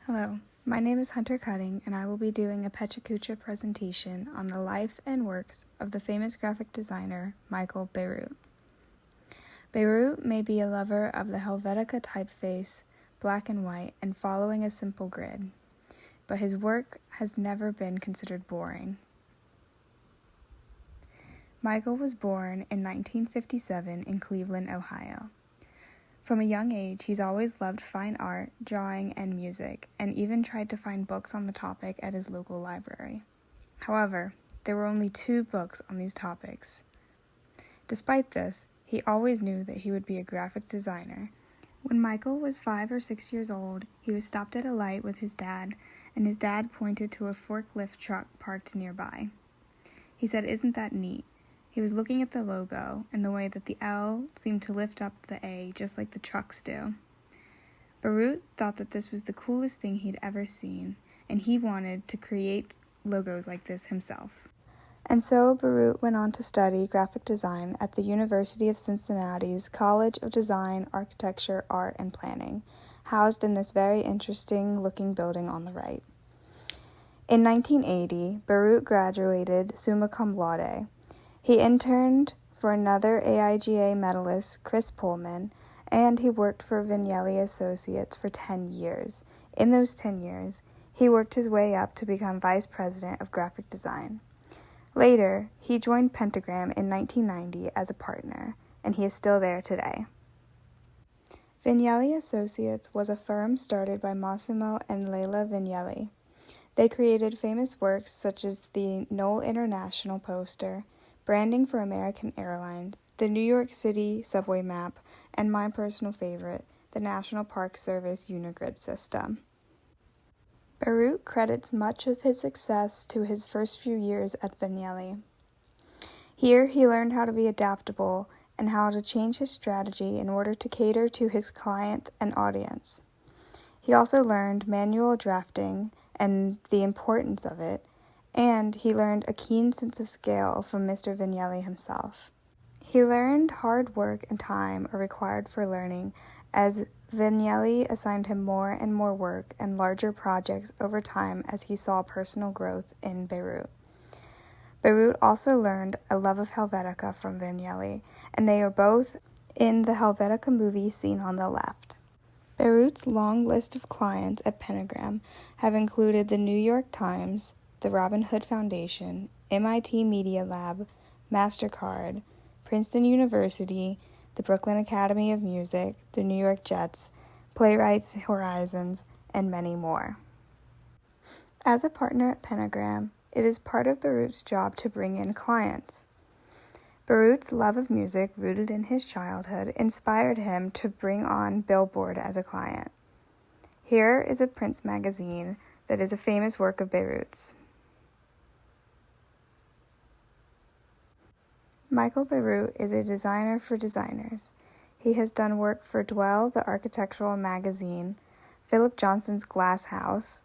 Hello, my name is Hunter Cutting, and I will be doing a Pecha Kucha presentation on the life and works of the famous graphic designer Michael Bierut. Bierut may be a lover of the Helvetica typeface, black and white, and following a simple grid, but his work has never been considered boring. Michael was born in 1957 in Cleveland, Ohio. From a young age, he's always loved fine art, drawing, and music, and even tried to find books on the topic at his local library. However, there were only 2 books on these topics. Despite this, he always knew that he would be a graphic designer. When Michael was 5 or 6 years old, he was stopped at a light with his dad, and his dad pointed to a forklift truck parked nearby. He said, "Isn't that neat?" He was looking at the logo and the way that the L seemed to lift up the A just like the trucks do. Bierut thought that this was the coolest thing he'd ever seen, and he wanted to create logos like this himself. And so Bierut went on to study graphic design at the University of Cincinnati's College of Design, Architecture, Art, and Planning, housed in this very interesting looking building on the right. In 1980, Bierut graduated summa cum laude. He interned for another AIGA medalist, Chris Pullman, and he worked for Vignelli Associates for 10 years. In those 10 years, he worked his way up to become vice president of graphic design. Later, he joined Pentagram in 1990 as a partner, and he is still there today. Vignelli Associates was a firm started by Massimo and Leila Vignelli. They created famous works such as the Knoll International poster, branding for American Airlines, the New York City subway map, and my personal favorite, the National Park Service Unigrid system. Bierut credits much of his success to his first few years at Vignelli. Here he learned how to be adaptable and how to change his strategy in order to cater to his client and audience. He also learned manual drafting and the importance of it, and he learned a keen sense of scale from Mr. Vignelli himself. He learned hard work and time are required for learning, as Vignelli assigned him more and more work and larger projects over time as he saw personal growth in Bierut. Bierut also learned a love of Helvetica from Vignelli, and they are both in the Helvetica movie seen on the left. Bierut's long list of clients at Pentagram have included the New York Times, the Robin Hood Foundation, MIT Media Lab, MasterCard, Princeton University, the Brooklyn Academy of Music, the New York Jets, Playwrights Horizons, and many more. As a partner at Pentagram, it is part of Bierut's job to bring in clients. Bierut's love of music, rooted in his childhood, inspired him to bring on Billboard as a client. Here is a Prince magazine that is a famous work of Bierut's. Michael Bierut is a designer for designers. He has done work for Dwell, the architectural magazine, Philip Johnson's Glass House,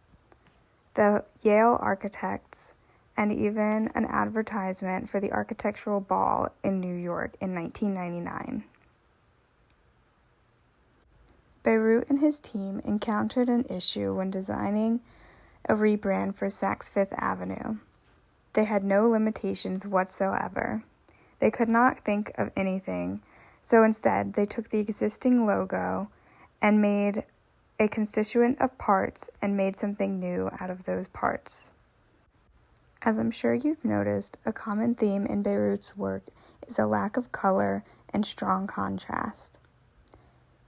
the Yale Architects, and even an advertisement for the Architectural Ball in New York in 1999. Bierut and his team encountered an issue when designing a rebrand for Saks Fifth Avenue. They had no limitations whatsoever. They could not think of anything, so instead they took the existing logo and made a constituent of parts and made something new out of those parts. As I'm sure you've noticed, a common theme in Bierut's work is a lack of color and strong contrast.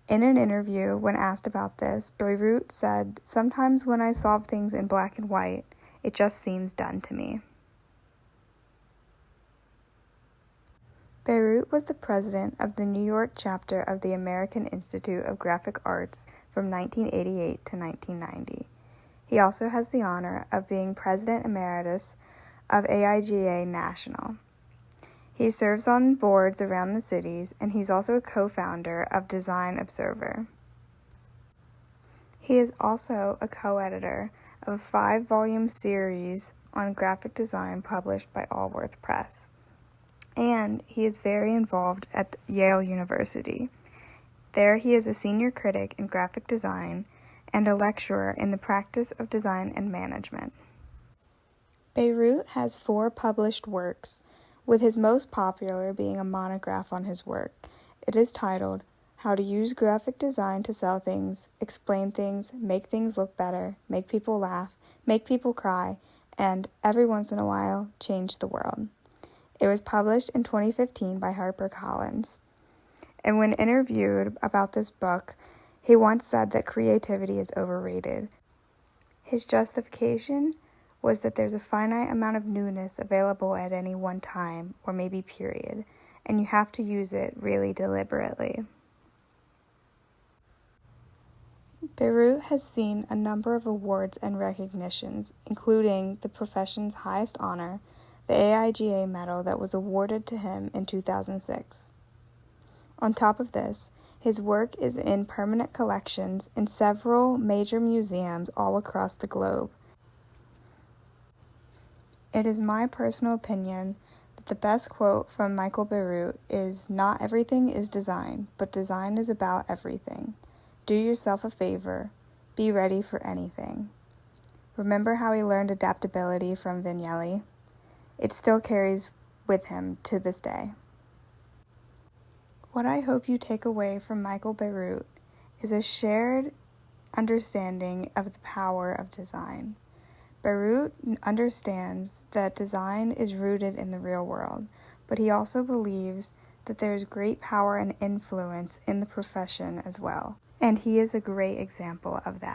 In an interview, when asked about this, Bierut said, "Sometimes when I solve things in black and white, it just seems done to me." Bierut was the president of the New York chapter of the American Institute of Graphic Arts from 1988 to 1990. He also has the honor of being president emeritus of AIGA National. He serves on boards around the cities, and he's also a co-founder of Design Observer. He is also a co-editor of a 5-volume series on graphic design published by Allworth Press. And he is very involved at Yale University. There he is a senior critic in graphic design and a lecturer in the practice of design and management. Bierut has 4 published works, with his most popular being a monograph on his work. It is titled, How to Use Graphic Design to Sell Things, Explain Things, Make Things Look Better, Make People Laugh, Make People Cry, and, every once in a while, Change the World. It was published in 2015 by HarperCollins. And when interviewed about this book, he once said that creativity is overrated. His justification was that there's a finite amount of newness available at any one time, or maybe period, and you have to use it really deliberately. Bierut has seen a number of awards and recognitions, including the profession's highest honor, the AIGA medal that was awarded to him in 2006. On top of this, his work is in permanent collections in several major museums all across the globe. It is my personal opinion that the best quote from Michael Bierut is, "Not everything is design, but design is about everything. Do yourself a favor. Be ready for anything." Remember how he learned adaptability from Vignelli? It still carries with him to this day. What I hope you take away from Michael Bierut is a shared understanding of the power of design. Bierut understands that design is rooted in the real world, but he also believes that there is great power and influence in the profession as well, and he is a great example of that.